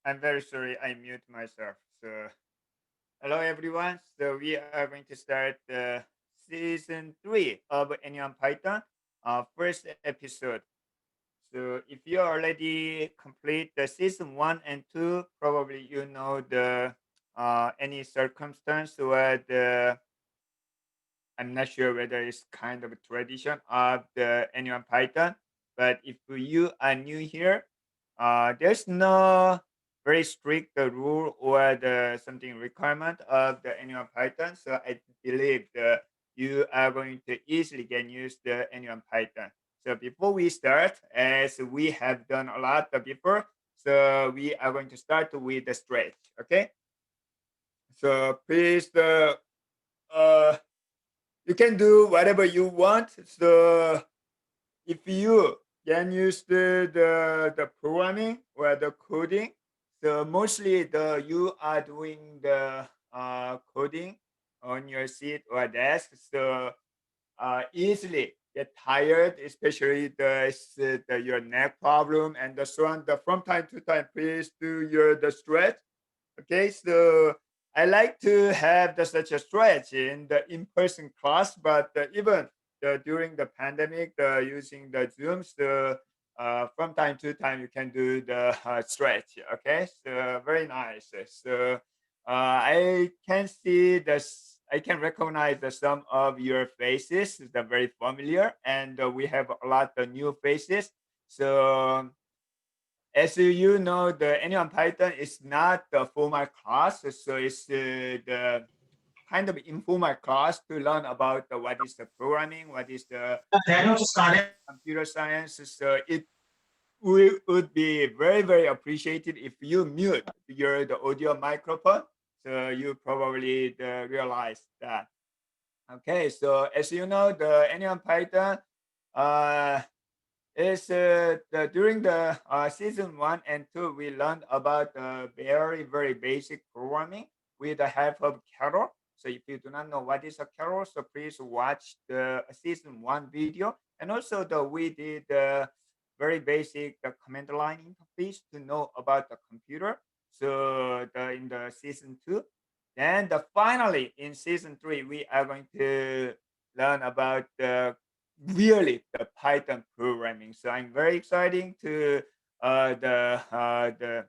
I'm very sorry I mute myself. So, hello everyone. So we are going to start the season 3 of Anyone Python, first episode. So if you already complete the season 1 and 2, probably you know the any circumstance or the I'm not sure whether it's kind of a tradition of the Anyone Python. But if you are new here, there's no very strict rule or the something requirement of the Anyone Python. So I believe that you are going to easily get used to Anyone Python. So before we start, as we have done a lot before, so we are going to start with the stretch. Okay. So please, uh, you can do whatever you want. So if you can use the programming or the coding, so mostly the you are doing the coding on your seat or desk, so easily get tired, especially your neck problem and so on. The from time to time, please do your the stretch. Okay, so I like to have such a stretch in the in-person class, but even during the pandemic, using the Zooms, from time to time you can do the stretch. Okay, so very nice. So I can see this. I can recognize some of your faces. They're very familiar, and we have a lot of new faces. So as you know, the Anyone Python is not the formal class, so it's the kind of informal class to learn about what is the programming, what is the Daniel just got in. computer science. So it would be very, very appreciated if you mute the audio microphone. So you probably realize that. Okay, so as you know, the Anyone Python uh, is during the season 1 and 2 we learned about very very basic programming with the help of carol. So if you do not know what is a carol, so please watch the season 1 video, and also we did the very basic the command line interface to know about the computer. So in the season 2, then finally in season 3 we are going to learn about the really the Python programming. So I'm very excited to the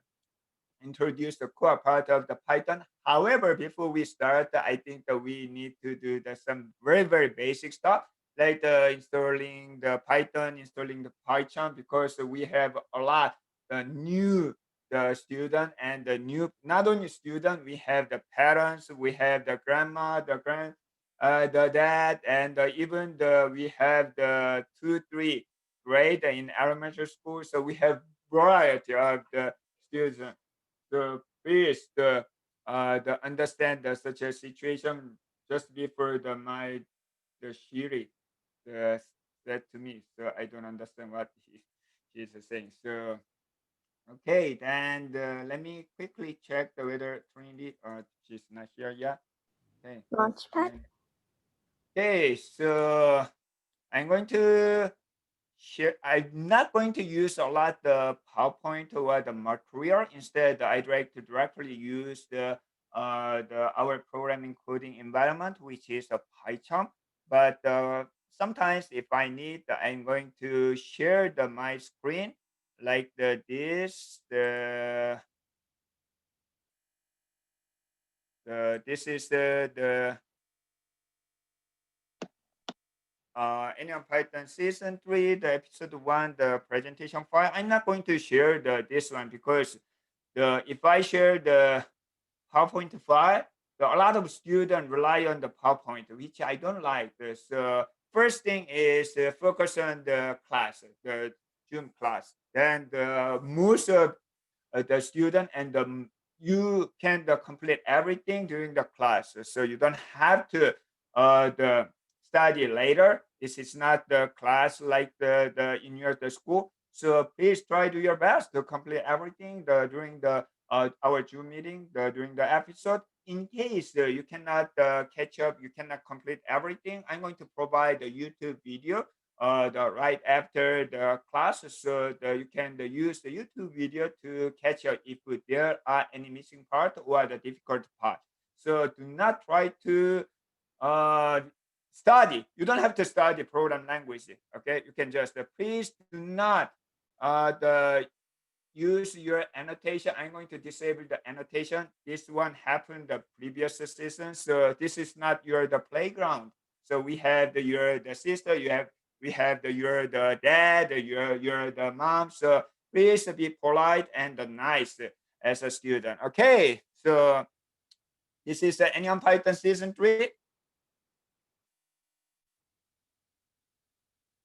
introduce the core part of the Python. However, before we start, I think that we need to do some very very basic stuff like installing the Python, installing the Python, because we have a lot the new the student and the new not only student, we have the parents, we have the grandma, the dad, and even we have the 2 3 grade in elementary school. So we have variety of the students. So please the understand such a situation just before the Shiri uh, said to me. So I don't understand what she's saying. So okay, then let me quickly check the whether Trinity she's not here yet. Okay. Launchpad. And, okay, so I'm going to share. I'm not going to use a lot the PowerPoint or the material. Instead, I'd like to directly use the our programming coding environment, which is a Python. But sometimes, if I need, I'm going to share my screen like this is the Anyone Python season 3, the episode 1, the presentation file. I'm not going to share this one because the if I share the PowerPoint file, a lot of students rely on the PowerPoint, which I don't like. So first thing is focus on the class, the Zoom class. Then the most of the student and you can complete everything during the class, so you don't have to the study later. This is not the class like the in your the school. So please try to your best to complete everything during the our Zoom meeting during the episode. In case you cannot catch up, you cannot complete everything, I'm going to provide a YouTube video right after the class, so you can use the YouTube video to catch up if there are any missing part or the difficult part. So do not try to uh, study. You don't have to study program language. Okay, you can just please do not use your annotation. I'm going to disable the annotation. This one happened the previous season, so this is not your the playground. So we have the sister, we have your the dad, your the mom. So please be polite and nice as a student. Okay, so this is the Onion Python season 3.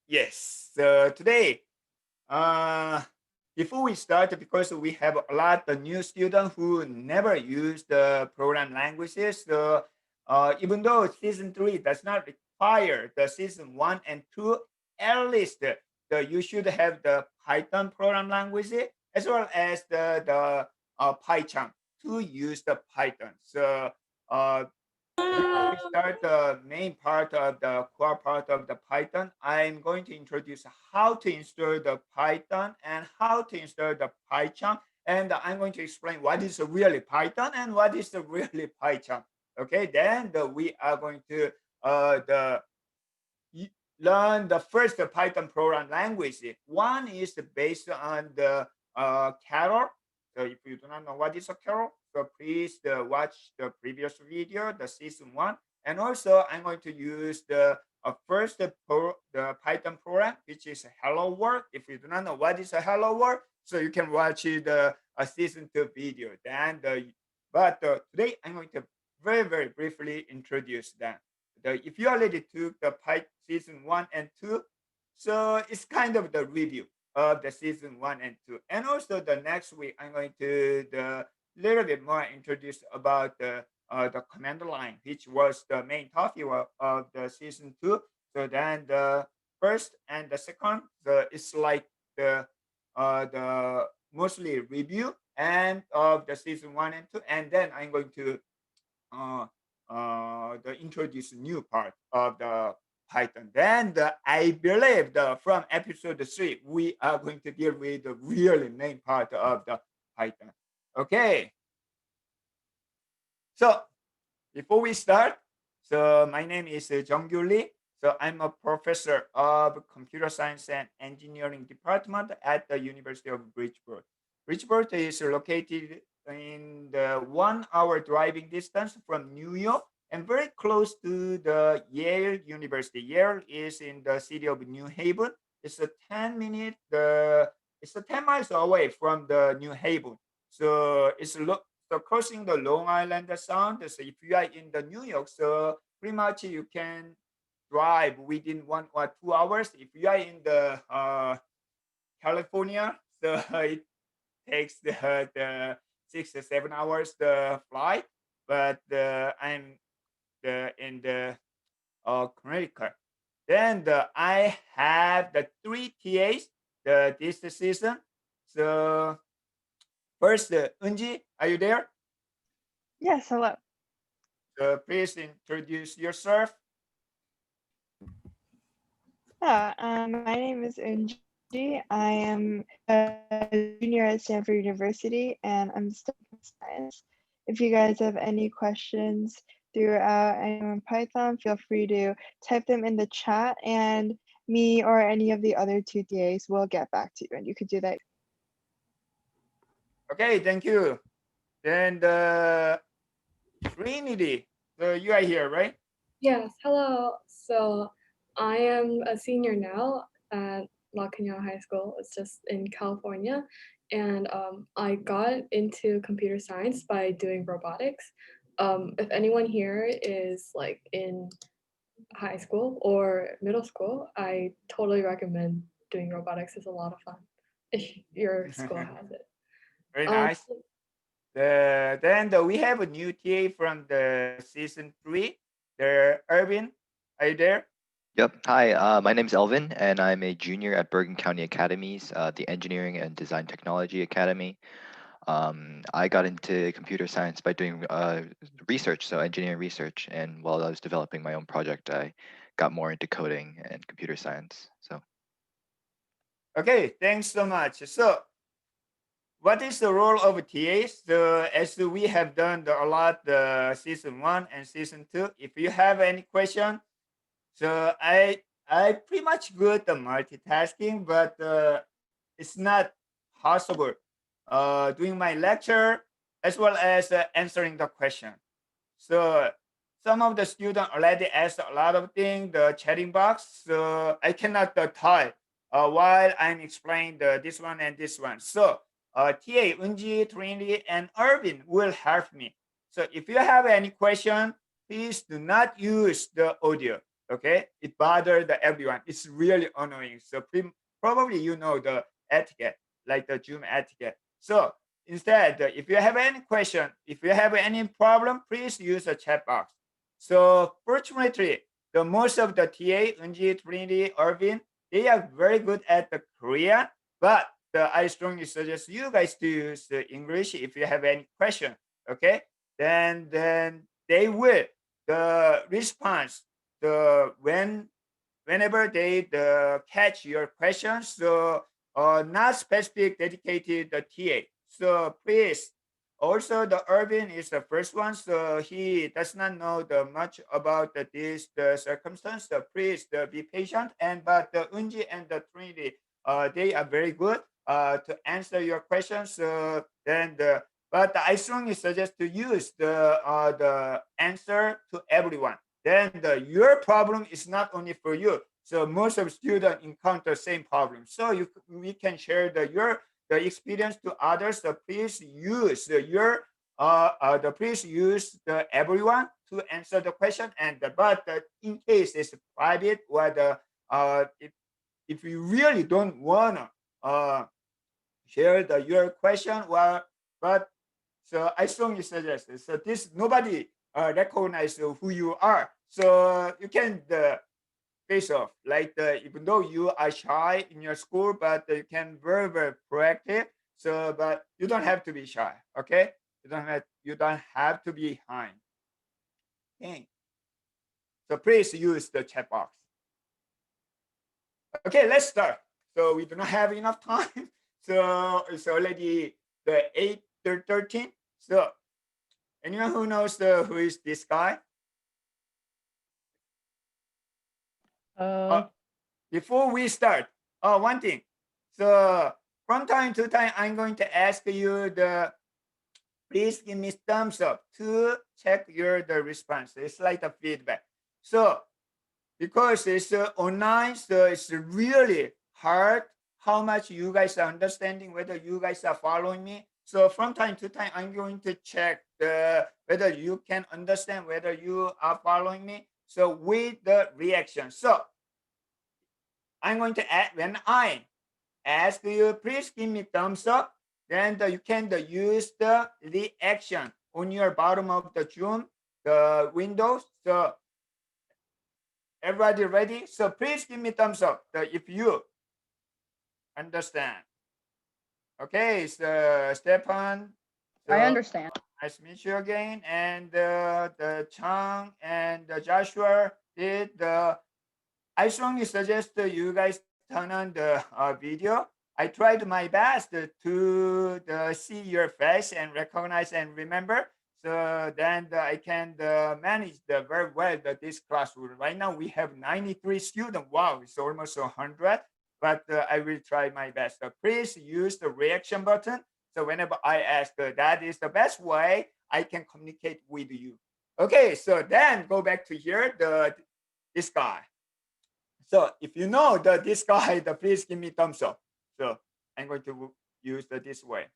Yes. So today, uh, before we start, because we have a lot of new students who never use the program languages, so even though season 3 does not require the season 1 and 2, at least you should have the Python program language as well as the PyCharm to use the Python. So uh, before we start the main part of the core part of the Python, I'm going to introduce how to install the Python and how to install the PyCharm. And I'm going to explain what is really Python and what is the really PyCharm. Okay, then we are going to learn the first Python program language. One is based on the Carol. So if you do not know what is a Carol, so please watch the previous video, the season 1. And also I'm going to use the first the Python program, which is Hello World. If you do not know what is a Hello World, so you can watch the season 2 video. Then but today I'm going to very briefly introduce them. If you already took the Python season 1 and 2, so it's kind of the review of the season 1 and 2. And also the next week, I'm going to the little bit more introduce about the command line, which was the main topic of the season 2. So then the first and the second, it's like the mostly review and of the season 1 and 2. And then I'm going to uh, the introduce new part of the Python. Then I believe from episode 3, we are going to deal with the really main part of the Python. Okay. So before we start, so my name is Jeongkyu Lee. So I'm a professor of computer science and engineering department at the University of Bridgeport. Bridgeport is located in the 1 hour driving distance from New York and very close to the Yale University. Yale is in the city of New Haven. It's a 10 minute, it's a 10 miles away from the New Haven. So so crossing the Long Island Sound. So if you are in the New York, so pretty much you can drive within 1 or 2 hours. If you are in the California, so it takes the 6 or 7 hours the flight. But I'm in the Connecticut. Then I have the 3 TAs this season. So first, Unji, are you there? Yes, hello. So please introduce yourself. Yeah, my name is Unji. I am a junior at Stanford University and I'm studying science. If you guys have any questions throughout any on Python, feel free to type them in the chat and me or any of the other 2 TAs will get back to you and you could do that. Okay, thank you. Then Trinity. So you are here, right? Yes, hello. So I am a senior now at La Cañada High School. It's just in California. And I got into computer science by doing robotics. If anyone here is like in high school or middle school, I totally recommend doing robotics. It's a lot of fun if your school has it. Very Um, nice. Then we have a new TA from the season 3. The Irvin, are you there? Yep. Hi, my name's Elvin, and I'm a junior at Bergen County Academies, the Engineering and Design Technology Academy. I got into computer science by doing research, so engineering research. And while I was developing my own project, I got more into coding and computer science. So Okay, thanks so much. So, what is the role of TAs? As we have done a lot season 1 and season 2, if you have any question, so I pretty much good at multitasking, but it's not possible doing my lecture as well as answering the question. So some of the students already asked a lot of things, the chatting box, so I cannot type while I'm explaining this one and this one. So TA, Unji, Trinity, and Irvin will help me. So if you have any question, please do not use the audio. Okay, it bothers everyone. It's really annoying. So probably you know the etiquette, like the Zoom etiquette. So instead, if you have any question, if you have any problem, please use the chat box. So fortunately, the most of the TA, Unji, Trinity, Irvin, they are very good at the Korean, but I strongly suggest you guys to use the English if you have any question. Okay, then they will the response whenever they catch your questions. So not specific dedicated the TA. So please, also the Irvin is the first one, so he does not know the much about the circumstance. So please be patient. And but the Unji and the Trinity, they are very good to answer your questions. So then but I strongly suggest to use the answer to everyone. Then your problem is not only for you. So most of students encounter same problem. So we can share the experience to others. So please use please use the everyone to answer the question. And but in case it's private or if you really don't wanna share your question, well, but so I strongly suggest this. So this nobody recognize who you are. So you can face off. Like even though you are shy in your school, but you can very proactive. So but you don't have to be shy. Okay, you don't have to be behind. Okay. So please use the chat box. Okay, let's start. So we do not have enough time. So it's already the 8:13. So anyone who knows who is this guy? Before we start, one thing. So from time to time, I'm going to ask you please give me thumbs up to check the response. It's like a feedback. So because it's online, so it's really hard how much you guys are understanding, whether you guys are following me. So from time to time, I'm going to check whether you can understand, whether you are following me. So with the reaction. So I'm going to add, when I ask you, please give me thumbs up, then you can use the reaction on your bottom of the Zoom, the windows. So everybody ready? So please give me thumbs up if you understand. Okay, so Stefan. So, I understand. Nice to meet you again. And the Chang and Joshua did I strongly suggest you guys turn on the video. I tried my best to see your face and recognize and remember. So then I can manage very well this classroom. Right now we have 93 students. Wow, it's almost 100. But I will try my best. So please use the reaction button. So whenever I ask, that is the best way I can communicate with you. Okay, so then go back to here, this guy. So if you know this guy, please give me thumbs up. So I'm going to use this way.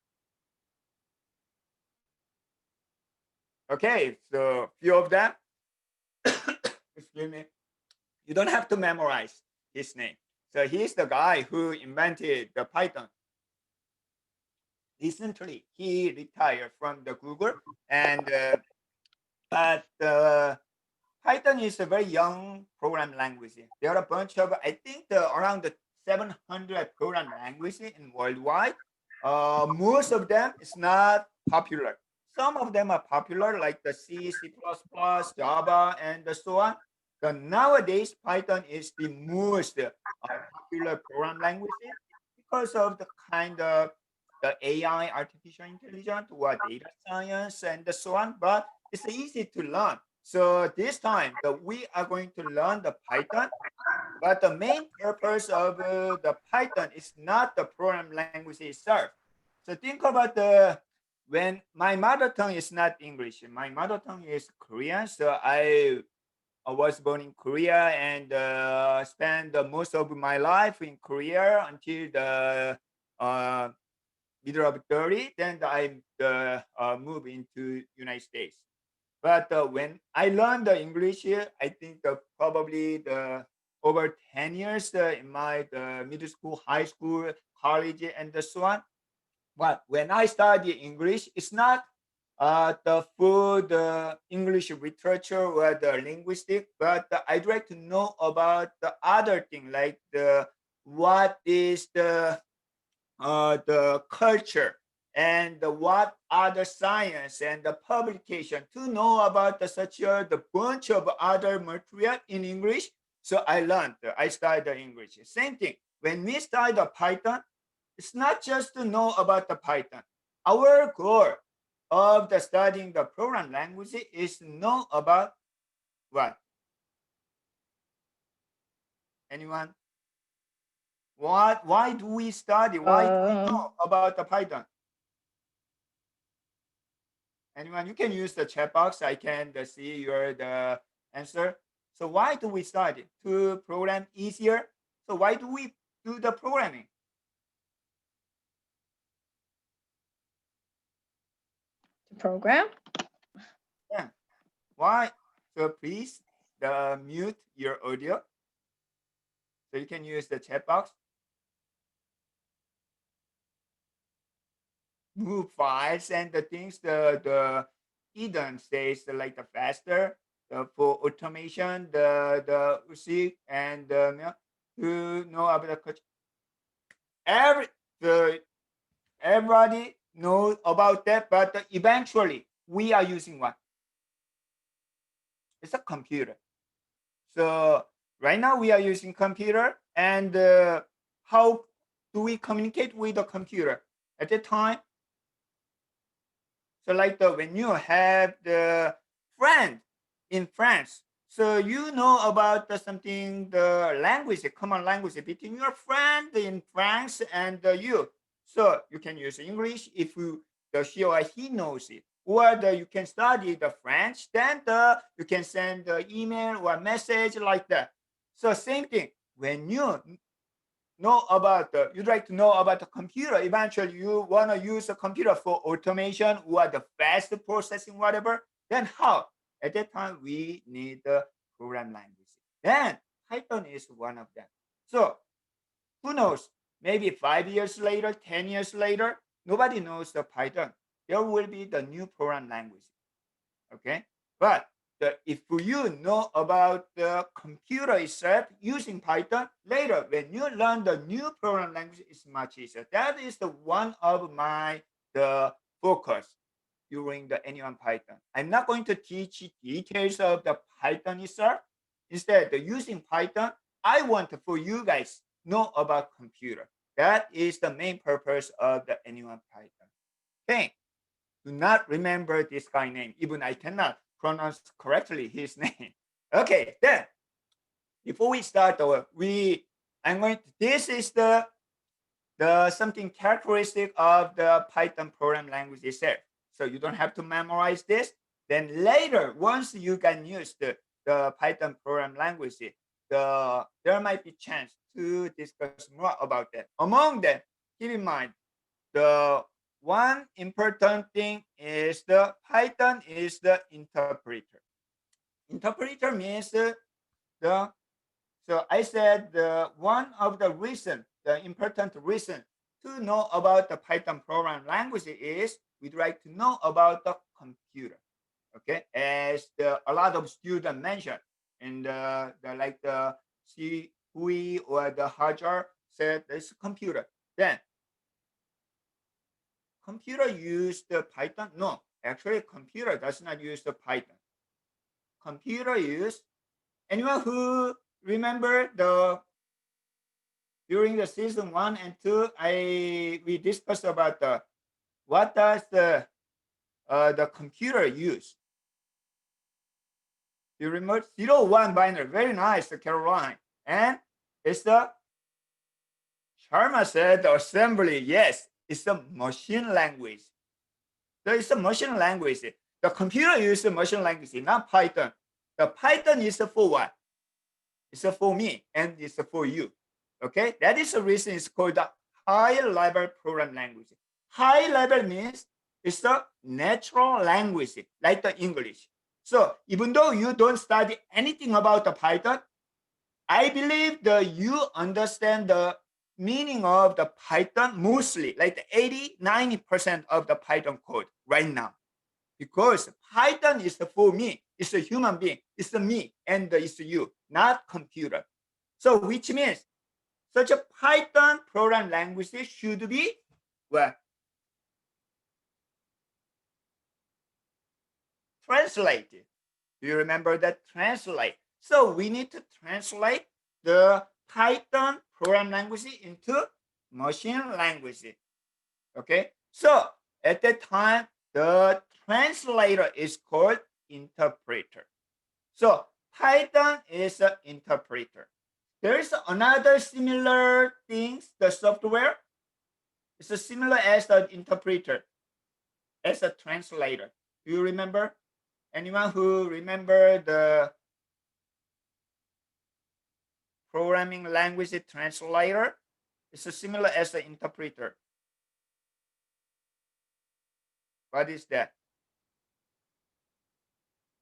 Okay, so few of them. Excuse me. You don't have to memorize his name. So he's the guy who invented the Python. Recently, he retired from the Google, and but Python is a very young program language. There are a bunch of, I think, around 700 program languages in worldwide. Most of them is not popular. Some of them are popular, like the C, C++, Java, and so on. So nowadays, Python is the most popular program language because of the kind of the AI, artificial intelligence, or data science, and so on. But it's easy to learn. So this time, we are going to learn the Python. But the main purpose of the Python is not the program language itself. So think about when my mother tongue is not English, my mother tongue is Korean. So I was born in Korea and spent most of my life in Korea until the uh, middle of 30. Then I moved into United States. But when I learned the English, I think probably the over 10 years in my middle school, high school, college, and so on. But when I study English, it's not the full the English literature or the linguistic, but I'd like to know about the other thing, like the what is the culture and what other science and the publication to know about the bunch of other material in English. So I studied the English. Same thing. When we study the Python, it's not just to know about the Python. Our goal of the studying the program language is to know about what? Anyone? What? Why do we study? Why do we know about the Python? Anyone? You can use the chat box. I can see your the answer. So why do we study? To program easier. So why do we do the programming? Program? Yeah. Why? So please mute your audio. So you can use the chat box. Move files and the things the Eden says like the faster for automation the see and to know about the culture. The everybody knows about that, but eventually we are using what? It's a computer. So right now we are using computer, and how do we communicate with the computer? At the time, so like when you have the friend in France, so you know about something, the language, the common language between your friend in France and you. So you can use English if the she or he knows it, or you can study the French. Then you can send the email or message like that. So same thing when you know about you'd like to know about the computer. Eventually you want to use a computer for automation or the fast processing, whatever. Then how? At that time we need the program language. Then Python is one of them. So who knows? Maybe 5 years later, 10 years later, nobody knows the Python. There will be the new program language. Okay, but if you know about the computer itself using Python, later when you learn the new program language, it's much easier. That is the one of my the focus during the N01 Python. I'm not going to teach details of the Python itself. Instead, using Python, I want for you guys know about computer. That is the main purpose of the N01 Python. Okay. Do not remember this guy name. Even I cannot pronounce correctly his name. Okay, then before we start, this is the something characteristic of the Python program language itself. So you don't have to memorize this. Then later, once you can use the Python program language, there might be chance to discuss more about that. Among them, keep in mind the one important thing is the Python is the interpreter. Interpreter means the so I said the one of the reason, the important reason to know about the Python program language is we'd like to know about the computer. Okay, as a lot of students mentioned, and like the CUI or the Hajar said, this computer. Then computer use the Python? No, actually computer does not use the Python. Computer use Anyone who remember during the season 1 and 2, we discussed about what does the computer use? You remember 0-1 binary, very nice, Caroline. And it's the Sharma said the assembly. Yes, it's a machine language. So it's a machine language. The computer uses machine language, not Python. The Python is for what? It's for me and it's for you. Okay, that is the reason it's called the high level program language. High level means it's a natural language like the English. So even though you don't study anything about the Python, I believe that you understand the meaning of the Python mostly, like the 80-90% of the Python code right now. Because Python is for me, it's a human being, it's me, and it's you, not computer. So which means such a Python program language should be well translated. Do you remember that? Translate. So we need to translate the Python program language into machine language. Okay. So at that time, the translator is called interpreter. So Python is an interpreter. There is another similar things, the software. It's as similar as the interpreter, as a translator. Do you remember? Anyone who remember the programming language translator? It's as similar as the interpreter. What is that?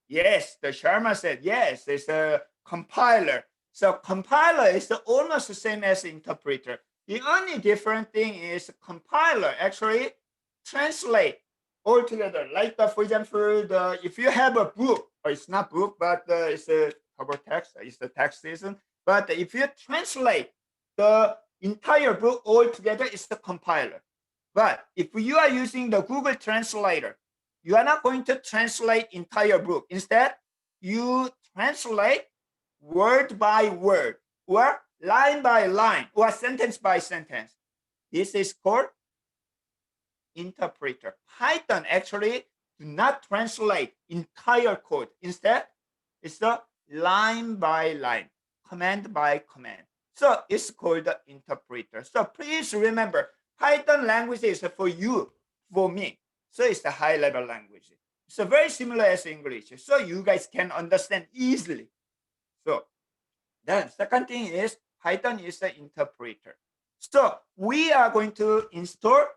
Yes, the Sharma said, yes, it's a compiler. So compiler is almost the same as interpreter. The only different thing is compiler actually translate all together. Like for example, if you have a book, or it's not book, but it's a cover text, it's the text season. But if you translate the entire book all together, it's the compiler. But if you are using the Google Translator, you are not going to translate entire book. Instead, you translate word by word, or line by line, or sentence by sentence. This is called interpreter. Python actually do not translate entire code. Instead, it's the line by line, command by command. So it's called the interpreter. So please remember, Python language is for you, for me. So it's the high level language. It's very similar as English. So you guys can understand easily. So then second thing is Python is the interpreter. So we are going to install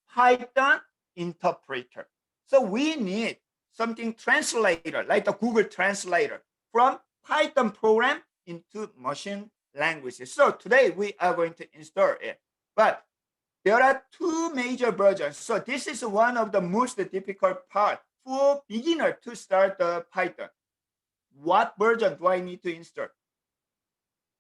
Python interpreter. So we need something translator, like the Google Translator, from Python program into machine languages. So today we are going to install it. But there are two major versions. So this is one of the most difficult part for beginner to start the Python. What version do I need to install?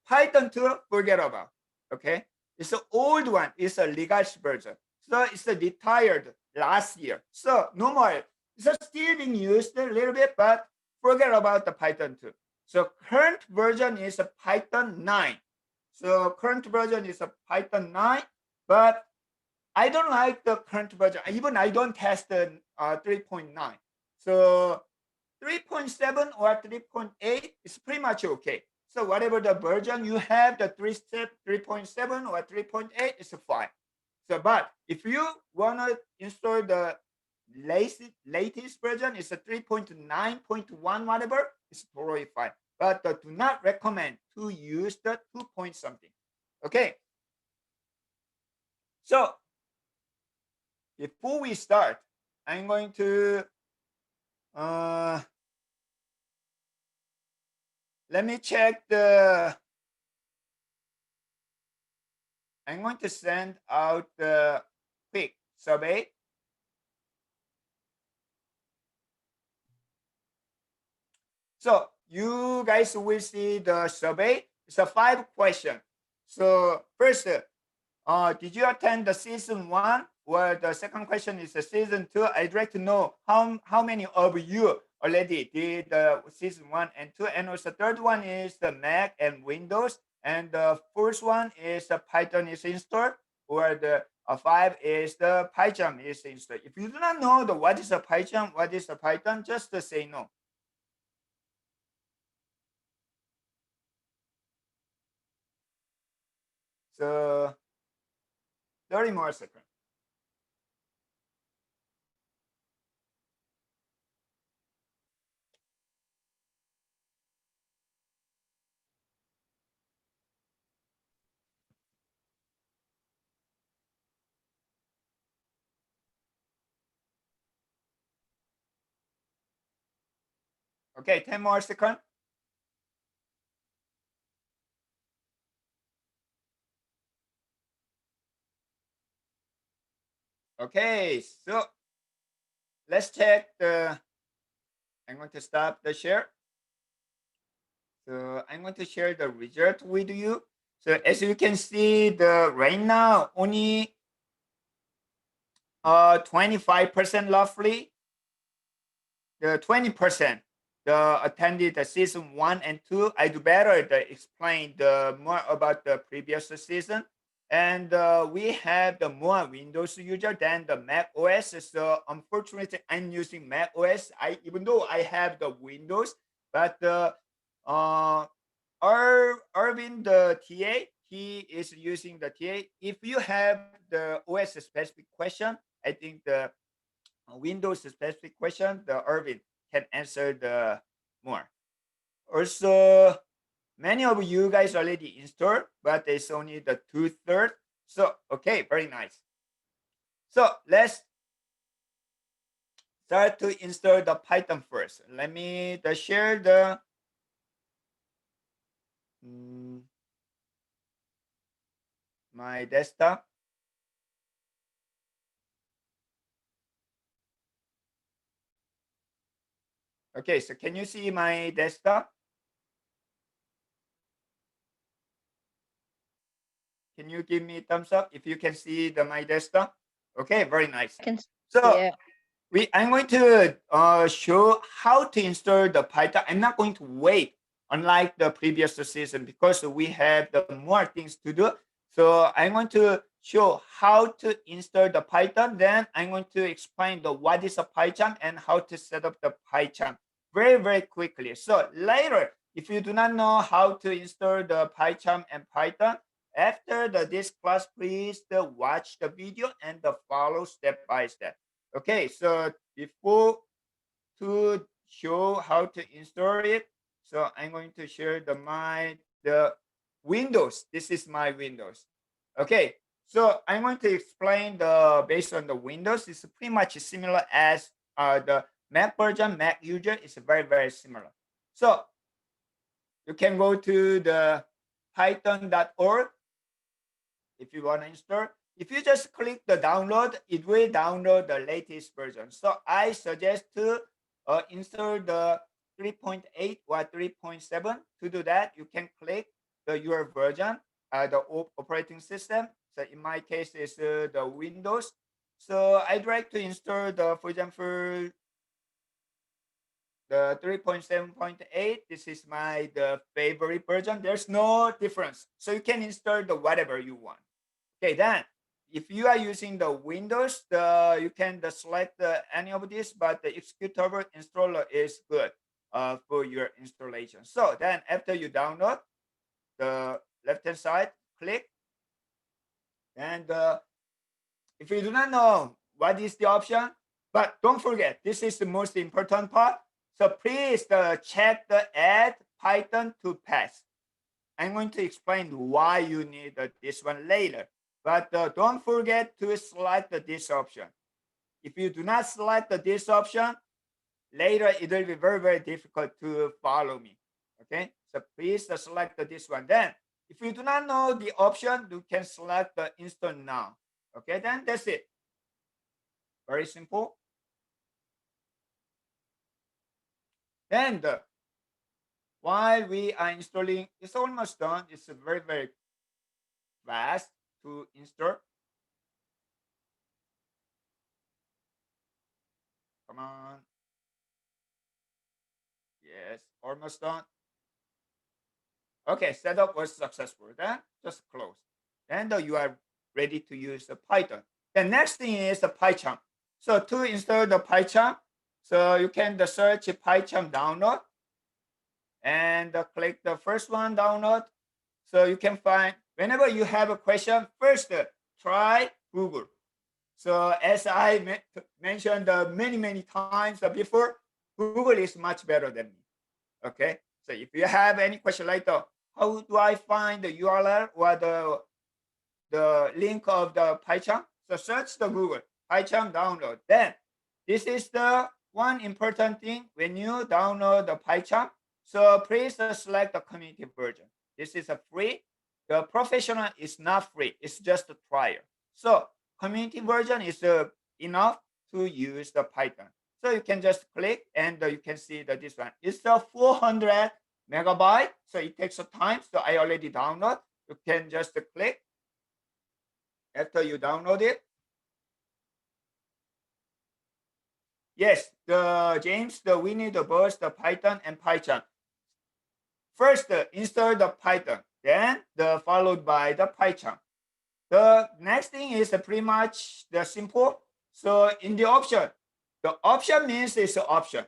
Python 2, forget about. Okay, it's the old one. It's a legacy version. So it's retired last year. So no more. It's still being used a little bit, but forget about the Python 2. So current version is a Python 9. So current version is a Python 9, but I don't like the current version. Even I don't test the 3.9. So 3.7 or 3.8 is pretty much okay. So whatever the version you have, the 3.7 or 3.8 is fine. So, but if you want to install the latest version, it's a 3.9.1 whatever, it's totally fine. But do not recommend to use the 2 point something. Okay. So before we start, I'm going to let me check I'm going to send out the quick survey. So you guys will see the survey. It's a 5 question. So first, did you attend the season 1? Or the second question is the season 2. I'd like to know how many of you already did season 1 and 2, and also third one is the Mac and Windows, and the first one is the Python is installed, or the 5 is the PyCharm is installed. If you do not know the what is a PyCharm, what is a Python, just say no. So 30 more seconds. Okay, 10 more seconds. Okay, so let's check the, I'm going to stop the share. So I'm going to share the result with you. So as you can see, the right now only 25% roughly, the 20% the attended the season 1 and 2. I do better to explain the more about the previous season, and we have the more Windows user than the Mac OS. So unfortunately, I'm using Mac OS. Even though I have the Windows, but uh, Irvin, the TA, he is using the TA. If you have the OS specific question, I think the Windows specific question, the Irvin can answer the more. Also, many of you guys already installed, but it's only the 2/3. So, okay, very nice. So let's start to install the Python first. Let me share the my desktop. Okay, so can you see my desktop? Can you give me a thumbs up if you can see my desktop? Okay, very nice. So I'm going to show how to install the Python. I'm not going to wait, unlike the previous season, because we have the more things to do. So I'm going to show how to install the Python. Then I'm going to explain the what is a PyCharm and how to set up the PyCharm very, very quickly. So later, if you do not know how to install the PyCharm and Python, after this class, please watch the video and follow step by step. Okay, so before to show how to install it, so I'm going to share the Windows. This is my Windows. Okay, so I'm going to explain the based on the Windows. It's pretty much similar as the Mac version. Mac user is very, very similar. So you can go to the python.org if you want to install. If you just click the download, it will download the latest version. So I suggest to install the 3.8 or 3.7. To do that, you can click your version, the operating system. So in my case, it's the Windows. So I'd like to install the, for example, the 3.7.8. This is the favorite version. There's no difference. So you can install the whatever you want. Okay, then if you are using the Windows, you can select any of this, but the executable installer is good for your installation. So then after you download, the left-hand side, click. And if you do not know what is the option, but don't forget, this is the most important part. So please check the add Python to pass. I'm going to explain why you need this one later. But don't forget to select this option. If you do not select this option, later it will be very, very difficult to follow me. Okay, so please select this one. Then, if you do not know the option, you can select the install now. Okay, then that's it. Very simple. And while we are installing, it's almost done. It's very, very fast to install. Come on. Yes, almost done. Okay, setup was successful. Then just close. Then you are ready to use the Python. The next thing is the PyCharm. So to install the PyCharm, so you can search PyCharm download and click the first one, download. So you can find, whenever you have a question, first try Google. So as I mentioned many times before, Google is much better than me. Okay. So if you have any question like that, how do I find the URL or the link of the PyCharm? So search the Google PyCharm download. Then this is the one important thing when you download the PyCharm. So please select the community version. This is a free. The professional is not free. It's just a trial. So community version is enough to use the Python. So you can just click and you can see that this one is a 400 megabyte. So it takes a time. So I already download. You can just click after you download it. Yes, James, we need both the Python and PyCharm. First, install the Python, then followed by the PyCharm. The next thing is pretty much the simple. So in the option means it's an option.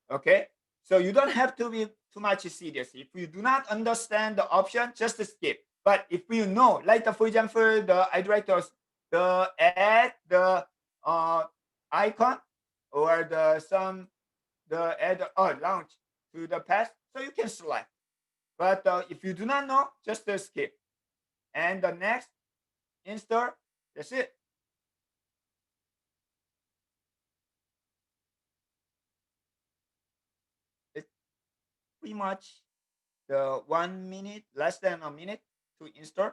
Okay, so you don't have to be too much serious. If you do not understand the option, just skip. But if you know, like for example, I direct the add the icon or the add launch to the path, so you can select. But if you do not know, just skip. And the next install, that's it. It's pretty much the 1 minute, less than a minute to install.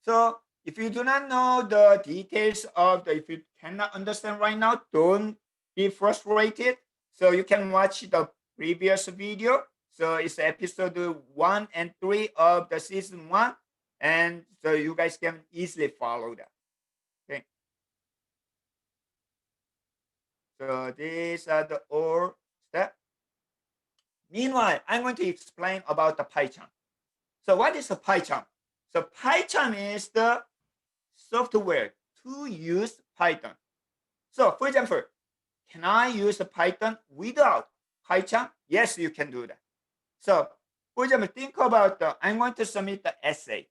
So if you do not know the details of if you cannot understand right now, don't be frustrated. So you can watch the previous video. So it's episode 1 and 3 of the season 1. And so you guys can easily follow that. Okay. So these are the all steps. Meanwhile, I'm going to explain about the PyCharm. So what is a PyCharm? So PyCharm is the software to use Python. So for example, can I use Python without PyCharm? Yes, you can do that. So for example, think about I'm going to submit the essay.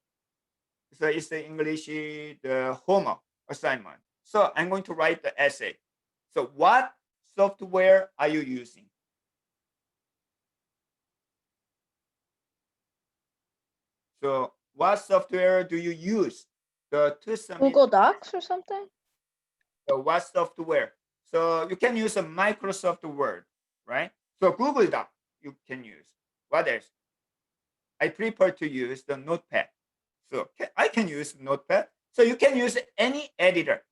So it's the English, the homework assignment. So I'm going to write the essay. So what software are you using? So what software do you use to submit? Google Docs or something? So what software? So you can use a Microsoft Word, right? So Google Doc you can use. What else? I prefer to use the Notepad. So I can use Notepad. So you can use any editor.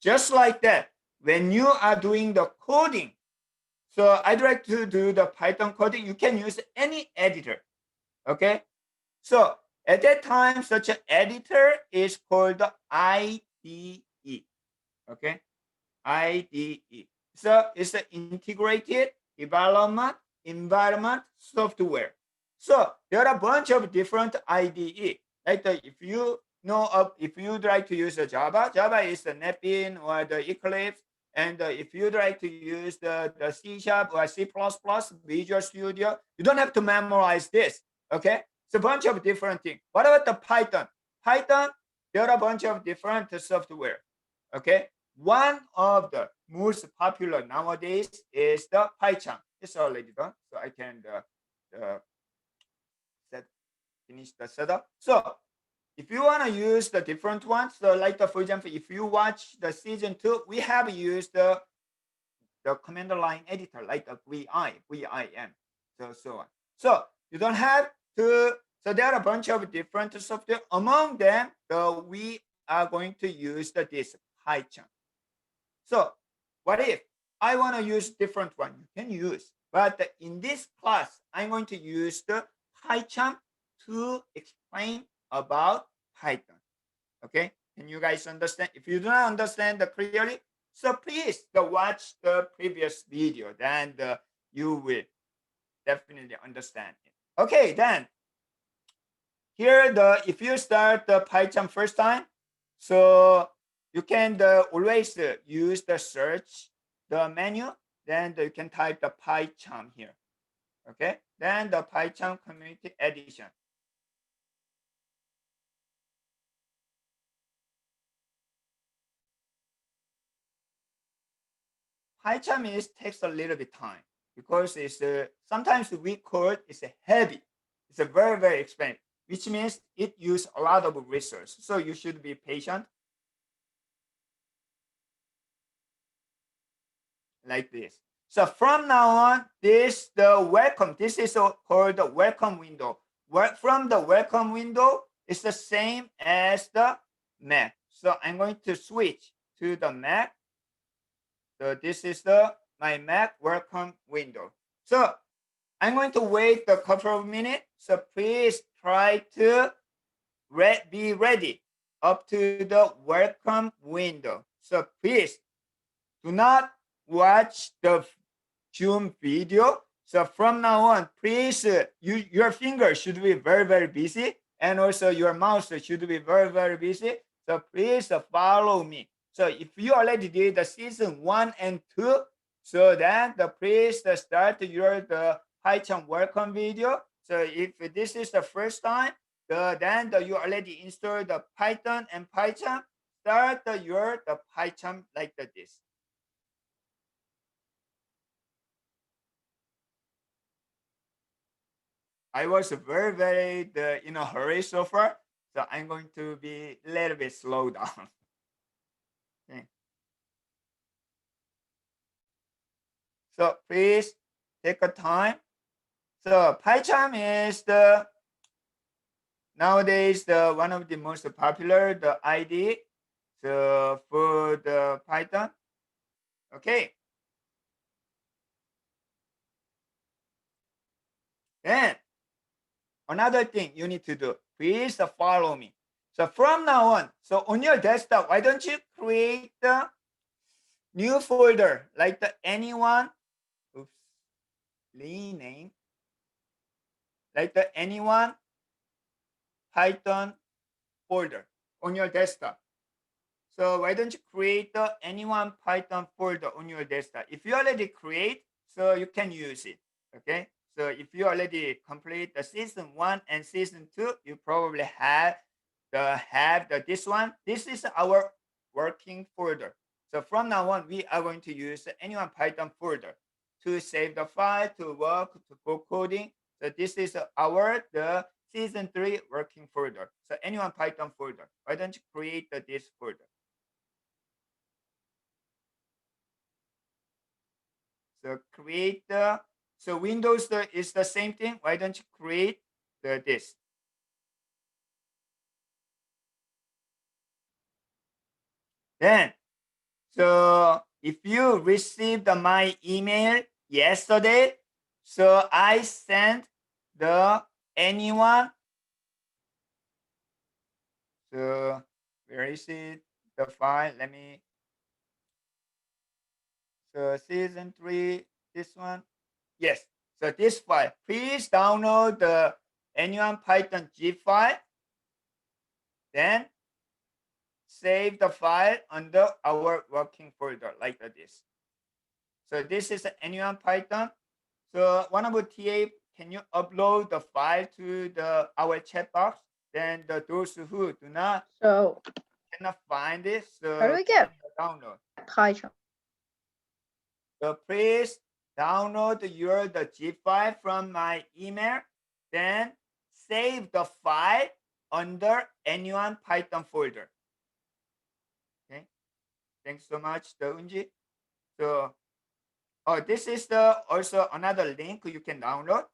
Just like that, when you are doing the coding, so I'd like to do the Python coding, you can use any editor. Okay. So at that time, such an editor is called the IDE. Okay. IDE. So it's an integrated development environment software. So there are a bunch of different IDE. Like if you know if you'd like to use the Java is the Nepin or the Eclipse. And if you'd like to use the C# or C++, Visual Studio, you don't have to memorize this. Okay, it's a bunch of different things. What about the Python? Python, there are a bunch of different software. Okay, one of the most popular nowadays is the PyCharm. It's already done, so I can finish the setup. So if you want to use the different ones, so like for example, if you watch the season 2, we have used the command line editor like the VIM, so on. So you don't have to. So there are a bunch of different software. Among them, we are going to use this PyCharm. So what if I want to use different one? You can use, but in this class, I'm going to use the PyCharm to explain about Python. Okay, can you guys understand? If you do not understand clearly, So please watch the previous video, then you will definitely understand it. Okay, then here if you start the PyCharm first time, so you can always use the search the menu, then you can type the PyCharm here. Okay, then the PyCharm Community Edition. PyCharm takes a little bit time because it's sometimes we code is heavy. It's a very, very expensive, which means it uses a lot of resources. So you should be patient. Like this. So from now on, this the welcome. This is called the welcome window. From the welcome window, it's the same as the Mac. So I'm going to switch to the Mac. So this is my Mac welcome window. So I'm going to wait a couple of minutes. So please try to be ready up to the welcome window. So please do not watch the Zoom video. So from now on, please, your fingers should be very, very busy. And also your mouse should be very, very busy. So please follow me. So if you already did the season 1 and 2, so then please start the PyCharm welcome video. So if this is the first time, then you already installed the Python and PyCharm, start the PyCharm like this. I was very, very in a hurry so far, so I'm going to be a little bit slow down. Okay. So please take a time. So PyCharm is nowadays one of the most popular IDE for the Python. Okay. Then another thing you need to do, please follow me. So from now on, so on your desktop, why don't you create the new folder like the anyone, oops, rename, like the anyone Python folder on your desktop. So why don't you create the anyone Python folder on your desktop? If you already create, so you can use it. Okay. So if you already complete the season 1 and season 2, you probably have this one. This is our working folder. So from now on, we are going to use the anyone Python folder to save the file, to work, for coding. So this is the season 3 working folder. So anyone Python folder. Why don't you create this folder? So create so Windows is the same thing. Why don't you create this? Then, so if you received my email yesterday, so I sent the anyone. So where is it? The file. Let me. So season 3, this one. Yes. So this file, please download the anyone Python zip file. Then save the file under our working folder like this. So this is anyone Python. So one of the TA, can you upload the file to our chat box? Then those who do not cannot find it, so how do we get download PyCharm? So please download the zip file from my email, then save the file under anyone Python folder. Okay, thanks so much, Unji. So, this is also another link you can download.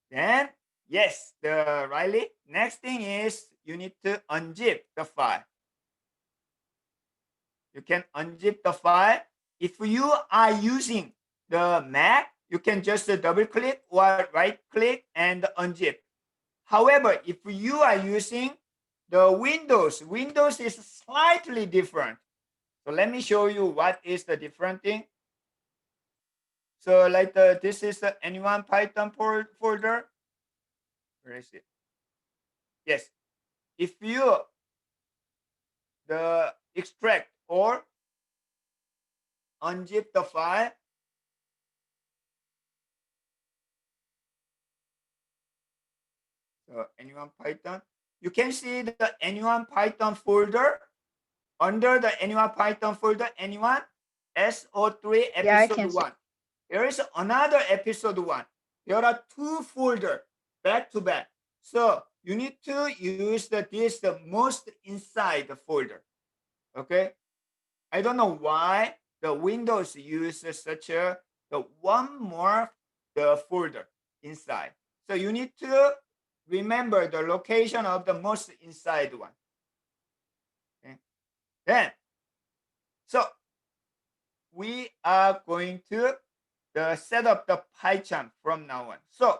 Then, yes, Riley. Next thing is you need to unzip the file. You can unzip the file. If you are using the Mac, you can just double click or right click and unzip. However, if you are using the Windows is slightly different. So let me show you what is the different thing. So like this is the N1 Python folder. Where is it? Yes. If you the extract or unzip the file, so N1 Python, you can see the N1 Python folder. Under the N1 Python folder, N1 S03 Yeah, I episode can see. 1. There is another episode 1. There are two folders back to back. So you need to use the most inside the folder. Okay. I don't know why the Windows uses such the one more the folder inside. So you need to remember the location of the most inside one. Okay. Then, so we are going to set up the PyCharm from now on. So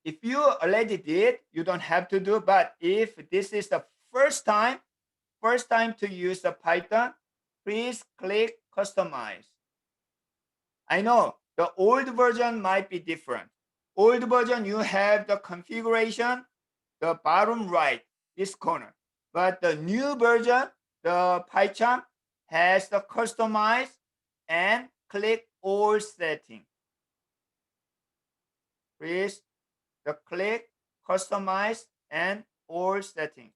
if you already did, you don't have to do. But if this is the first time to use the Python, please click Customize. I know the old version might be different. Old version, you have the configuration, the bottom right, this corner. But the new version, the PyCharm, has the Customize and click All Setting. Please, the click Customize and All Setting.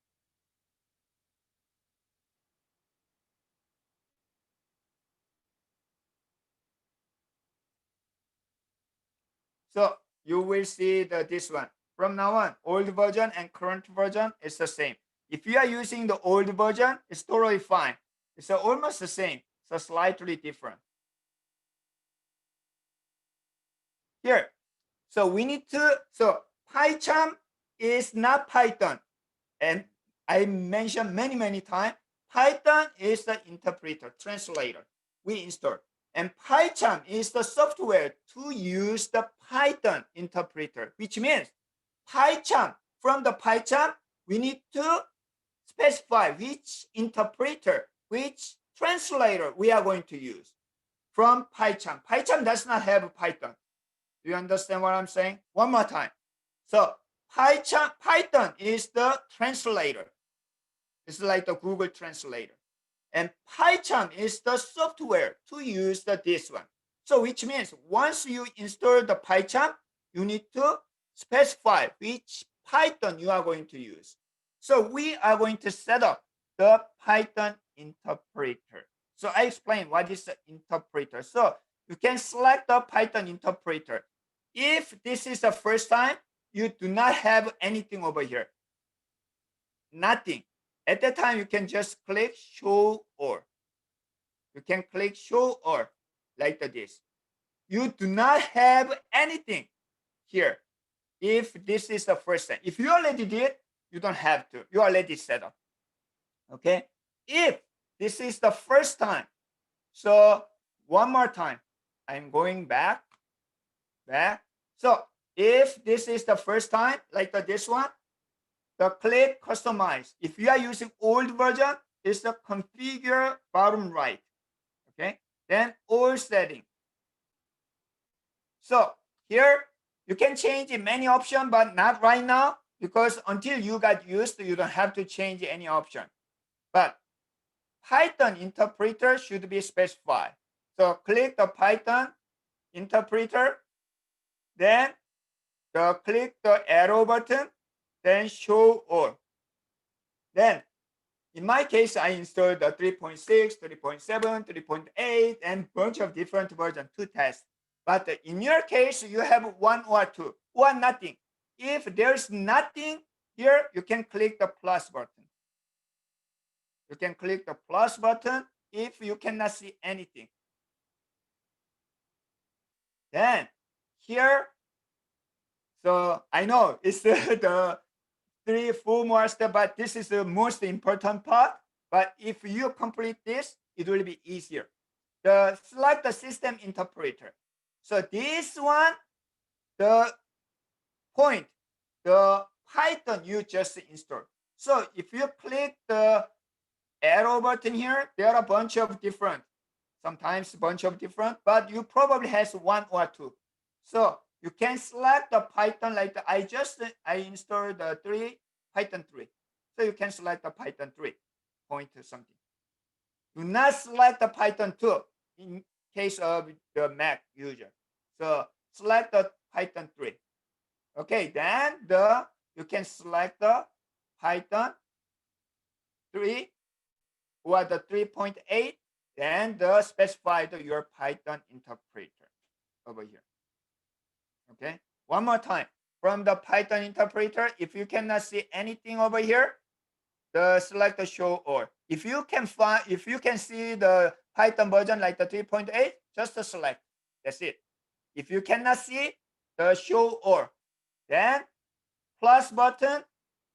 So you will see this one. From now on, old version and current version is the same. If you are using the old version, it's totally fine. It's almost the same, so slightly different. Here, so we need to, so PyCharm is not Python. And I mentioned many times, Python is the interpreter, translator we install. And PyCharm is the software to use the Python interpreter, which means PyCharm, from the PyCharm, we need to specify which interpreter, which translator we are going to use from PyCharm. PyCharm does not have Python. Do you understand what I'm saying? One more time. So Python is the translator. It's like the Google translator. And PyCharm is the software to use this one. So which means once you install the PyCharm, you need to specify which Python you are going to use. So we are going to set up the Python interpreter. So I explain what is the interpreter. So you can select the Python interpreter. If this is the first time, you do not have anything over here. Nothing. At that time, you can just click Show All. You can click Show All like this. You do not have anything here if this is the first time. If you already did, you don't have to. You already set up. Okay? If this is the first time, so one more time, I'm going back. So if this is the first time, like this one, the click Customize. If you are using old version, it's the configure bottom right. Okay, then all setting. So here you can change many options, but not right now, because until you got used, you don't have to change any option. But Python interpreter should be specified. So click the Python interpreter, then click the arrow button, then show all. Then in my case, I installed the 3.6, 3.7, 3.8, and bunch of different versions to test. But in your case, you have one or two, or nothing. If there's nothing here, you can click the plus button. You can click the plus button if you cannot see anything. Then here, so I know it's the 3-4 more steps, but this is the most important part. But if you complete this, it will be easier. Select the system interpreter. So this one, the point, the Python you just installed. So if you click the arrow button here, there are a bunch of different, sometimes a bunch of different, but you probably has one or two. So you can select the Python like I installed the Python 3. So you can select the Python 3, point to something. Do not select the Python 2 in case of the Mac user. So select the Python 3. Okay, then you can select the Python 3 or the 3.8, then specify your Python interpreter over here. Okay, one more time. From the Python interpreter, if you cannot see anything over here, select the show all. If you can see the Python version like the 3.8, just select. That's it. If you cannot see the show all, then plus button,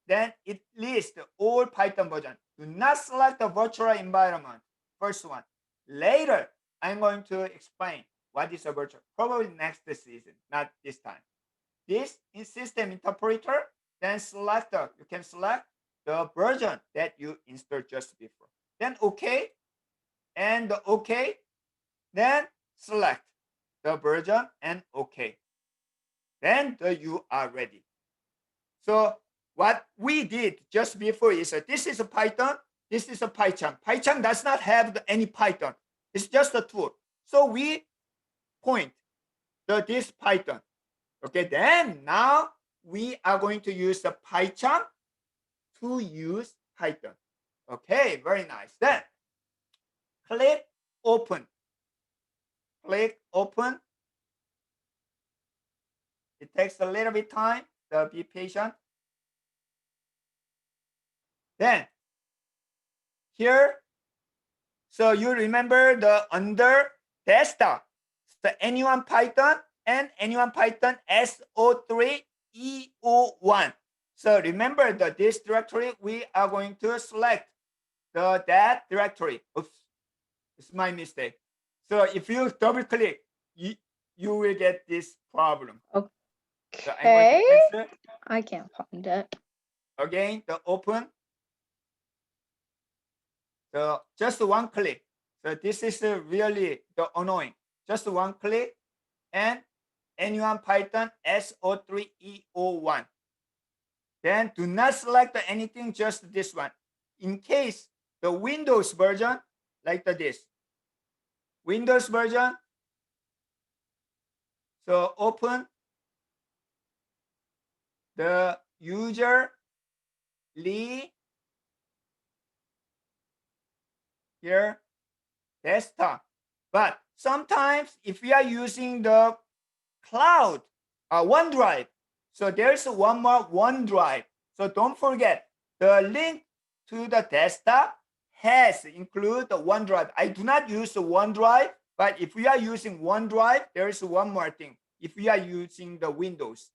then it lists all Python version. Do not select the virtual environment, first one. Later, I'm going to explain what is a virtual, probably next season, not this time. This in system interpreter, then you can select the version that you installed just before. Then OK, and the OK, then select the version and OK. Then you are ready. So what we did just before is this is a Python, this is a PyCharm. PyCharm does not have any Python. It's just a tool. So we point this Python. Okay, then now we are going to use the PyCharm to use Python. Okay, very nice. Then click open. Click open. It takes a little bit time, so be patient. Then here, so you remember the under desktop, the anyone Python and anyone Python S03-E01. So remember this directory, we are going to select that directory. Oops, it's my mistake. So if you double click, you will get this problem. Okay. So I'm going to cancel. I can't find it. Again, the open. So just one click. So this is really the annoying. Just one click and anyone Python S03-E01. Then do not select anything, just this one. In case the Windows version, like this. Windows version. So open the user here desktop. But sometimes if we are using the cloud, OneDrive, so there's one more OneDrive. So don't forget the link to the desktop has include the OneDrive. I do not use the OneDrive, but if we are using OneDrive, there is one more thing. If we are using the Windows,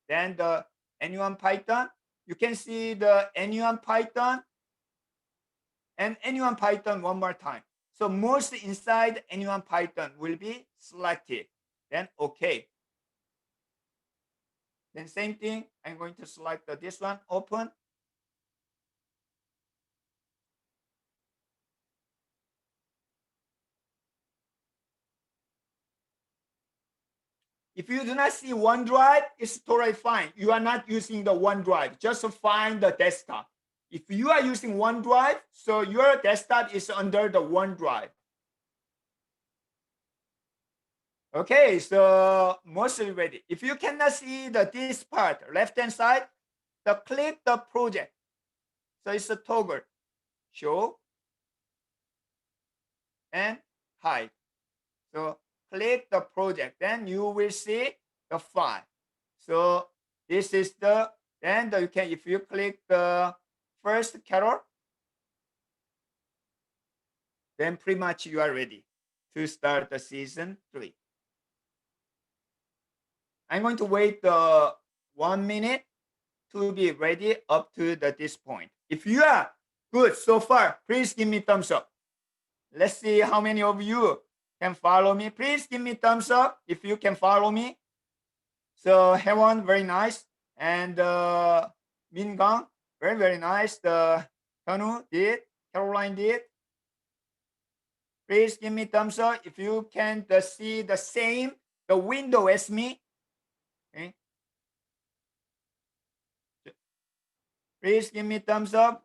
then the anyone Python, you can see the anyone Python and anyone Python one more time. So most inside anyone Python will be selected. Then OK. Then same thing, I'm going to select this one, open. If you do not see OneDrive, it's totally fine. You are not using the OneDrive. Just find the desktop. If you are using OneDrive, so your desktop is under the OneDrive. Okay, so mostly ready. If you cannot see this part, left-hand side, click the project. So it's a toggle, show, and hide. So click the project, then you will see the file. So this is then you can, if you click the first carol, then pretty much you are ready to start the season 3. I'm going to wait 1 minute to be ready up to this point. If you are good so far, please give me thumbs up. Let's see how many of you can follow me. Please give me thumbs up if you can follow me. So Hewan, very nice. And Mingang, Very, very nice. The Tanu did, Caroline did. Please give me thumbs up if you can see the same the window as me. Okay. Please give me thumbs up.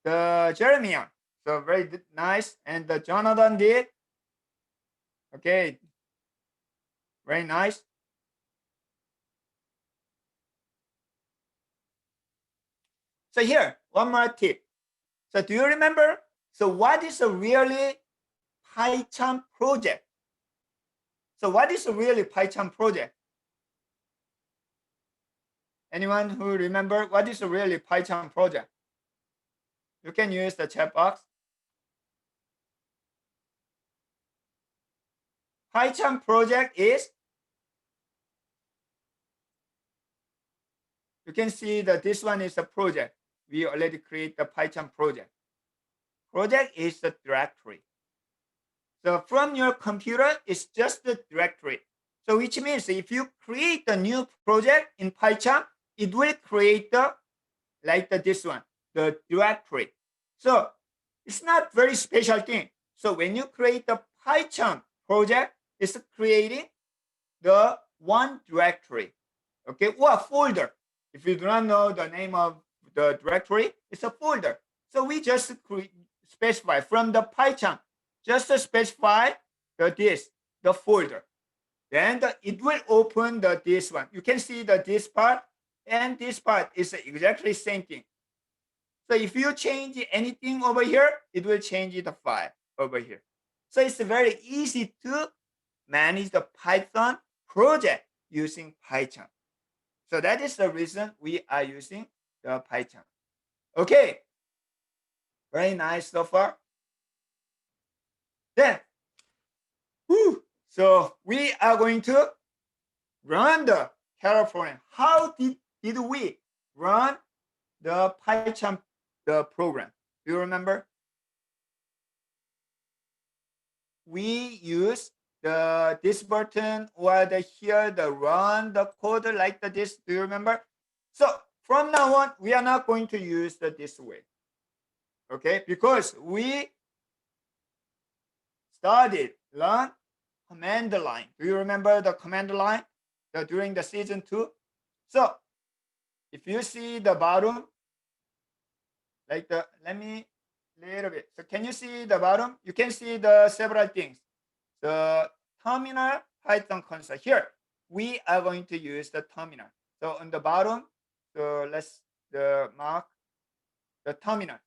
The Jeremiah, so very nice, and the Jonathan did. Okay, very nice. So here, one more tip. So do you remember? So what is a really PyCharm project? So what is a really PyCharm project? Anyone who remember what is a really PyCharm project? You can use the chat box. PyCharm project is, you can see that this one is a project. We already create the PyCharm project. Project is the directory. So from your computer, it's just the directory. So which means if you create a new project in PyCharm, it will create this one, the directory. So it's not very special thing. So when you create the PyCharm project, it's creating the one directory, okay, or a folder. If you do not know the name of the directory, it's a folder. So we just specify from the PyCharm, just specify the folder. Then it will open this one. You can see this part and this part is exactly the same thing. So if you change anything over here, it will change the file over here. So it's very easy to manage the Python project using PyCharm. So that is the reason we are using the PyCharm. Okay, very nice so far. Then, so we are going to run the Carol program. How did we run the PyCharm program? Do you remember? We use this button or the run the code like this. Do you remember? So from now on, we are not going to use this way. Okay, because we started learn command line. Do you remember the command line during the season 2? So if you see the bottom, let me little bit. So can you see the bottom? You can see the several things. The terminal Python console. Here we are going to use the terminal. So on the bottom, so let's mark the terminal.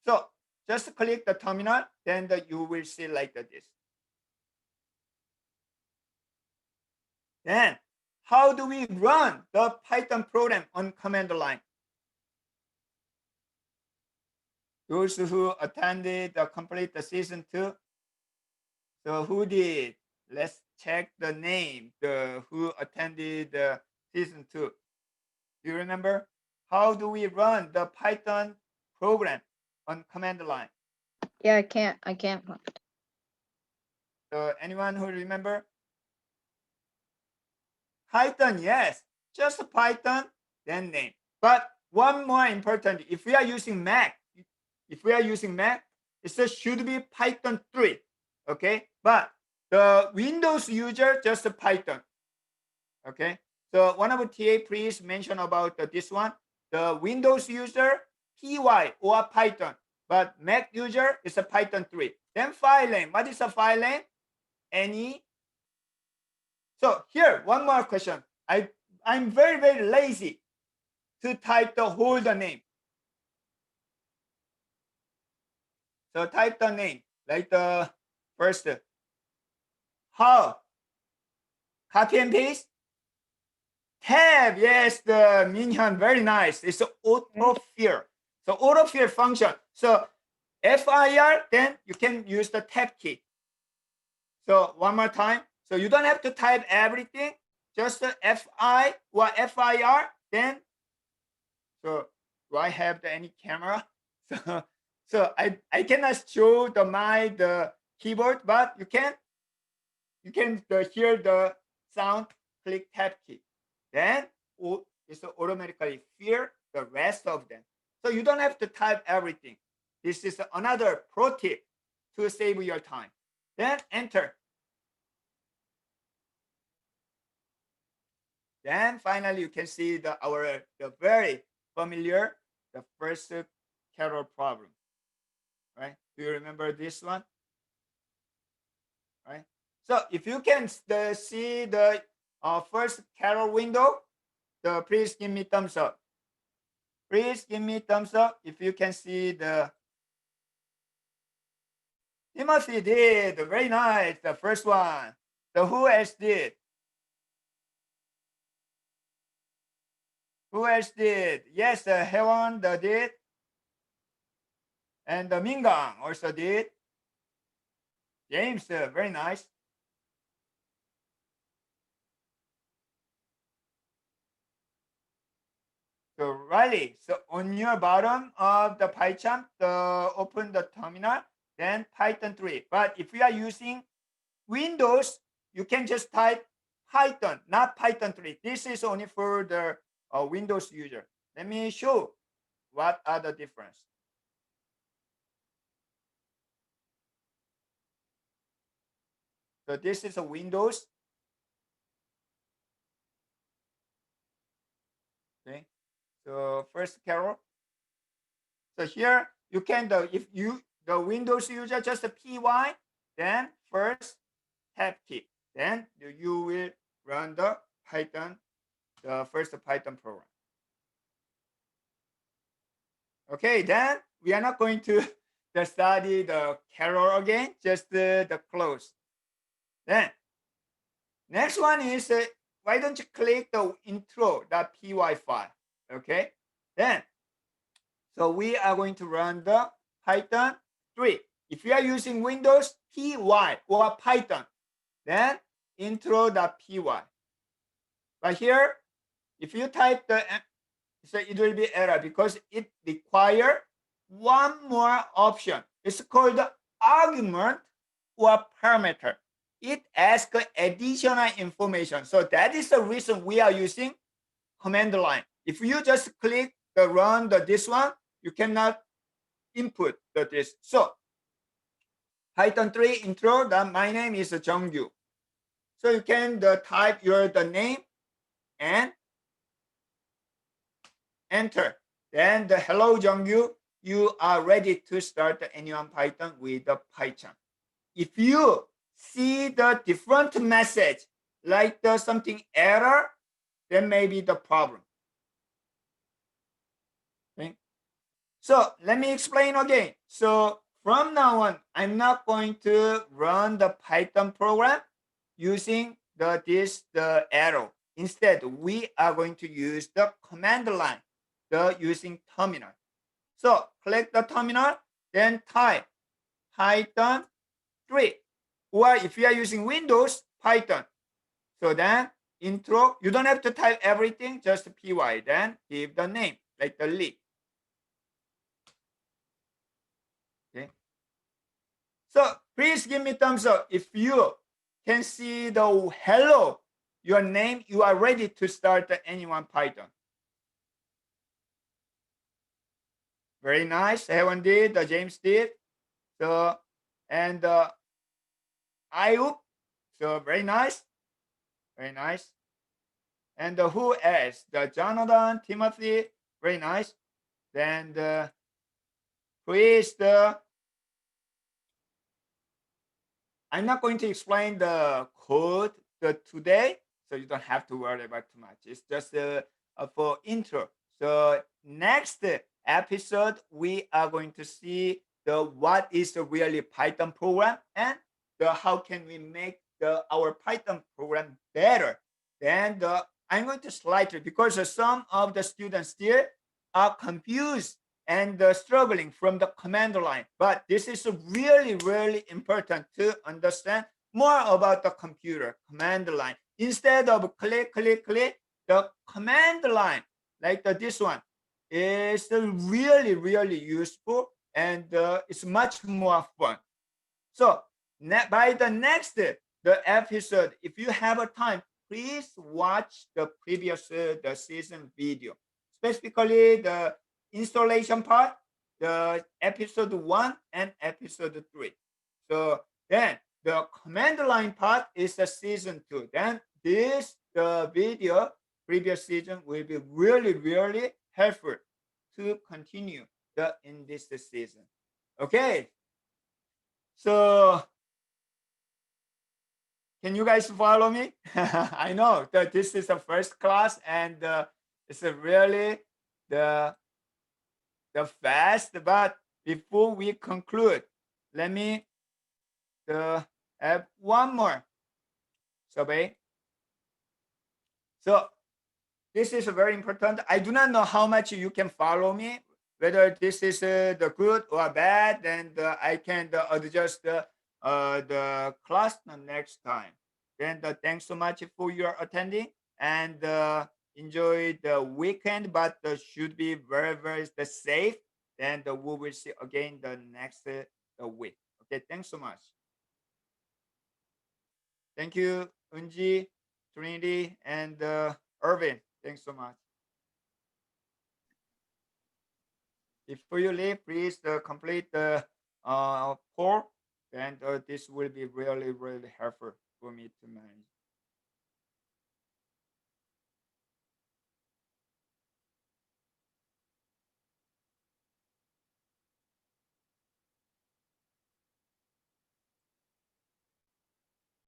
So just click the terminal, then you will see like this. Then how do we run the Python program on command line? Those who attended the complete the season 2. So who did? Let's check the name, who attended the season 2. Do you remember? How do we run the Python program on command line? Yeah, I can't. So anyone who remember? Python, yes. Just Python, then name. But one more important, if we are using Mac, it should be Python 3. Okay, but the Windows user just Python. Okay, so one of the TA please mention about this one. The Windows user PY or Python, but Mac user is a Python 3. Then file name. What is a file name? Any. So here, one more question. I'm very, very lazy to type the whole name. So type the name, like the first. How? Copy and paste? Tab, yes, the Minhyun, very nice. It's an autofill. So autofill function. So FIR, then you can use the tab key. So one more time. So you don't have to type everything, just the FI or FIR, then. So do I have any camera? So I cannot show the keyboard, but you can hear the sound, click tab key. Then it's automatically fill the rest of them. So you don't have to type everything. This is another pro tip to save your time. Then enter. Then finally, you can see the very familiar, the first Carol problem, right? Do you remember this one? Right. So if you can see the first Carol window, please give me thumbs up. Please give me thumbs up if you can see the. Timothy did very nice. The first one. So who else did? Who else did? Yes, Hewan did. And Mingang also did. James, very nice. So Riley, so on your bottom of the PyCharm, open the terminal, then Python 3. But if you are using Windows, you can just type Python, not Python 3. This is only for the Windows user. Let me show what are the difference. So this is a Windows. Okay. So first Carol. So here you can if you the Windows user just a py, then first tab key, then you will run the Python, the first Python program. Okay, then we are not going to study the Carol again, just the close. Then next one is why don't you click the intro.py file? Okay, then so we are going to run the Python 3. If you are using Windows, py or Python, then intro.py. But here, if you type the, so it will be error because it requires one more option. It's called argument or parameter. It asks additional information. So that is the reason we are using command line. If you just click the run this one, you cannot input this. So Python 3 intro, my name is Jeongkyu. So you can type your name and enter. Then the hello Jeongkyu, you are ready to start the Anyone Python with the PyCharm. If you see the different message like something error, then maybe the problem. Okay. So let me explain again. So from now on, I'm not going to run the Python program using the arrow. Instead, we are going to use the command line, using terminal. So click the terminal, then type Python 3. Or if you are using Windows, Python. So then intro, you don't have to type everything, just py. Then give the name, like the lead. Okay. So please give me thumbs up if you can see the hello, your name, you are ready to start the Anyone Python. Very nice. Hewan did, James did. So, and Ayub. So very nice. Very nice. And who else? The Jonathan, Timothy. Very nice. Then who is I'm not going to explain the code today, so you don't have to worry about too much. It's just for intro. So next episode, we are going to see what is the really Python program and how can we make our Python program better. Then I'm going to slightly, because some of the students still are confused and struggling from the command line. But this is really, really important to understand more about the computer command line. Instead of click, the command line, like this one, is really, really useful and it's much more fun. So by the next episode, if you have a time, please watch the previous the season video, specifically the installation part, the episode 1 and episode 3. So then the command line part is the season 2. Then this the video previous season will be really helpful to continue in this season. Okay. So can you guys follow me? I know that this is the first class and it's a really the fast, but before we conclude, let me have one more survey. So this is very important. I do not know how much you can follow me, whether this is the good or bad, and I can adjust the class the next time. Then thanks so much for your attending and enjoy the weekend, but should be very safe. Then we will see again the next week. Okay, thanks so much. Thank you, Unji, Trinity, and Irvin. Thanks so much. Before you leave, please complete the poll, and this will be really helpful for me to manage.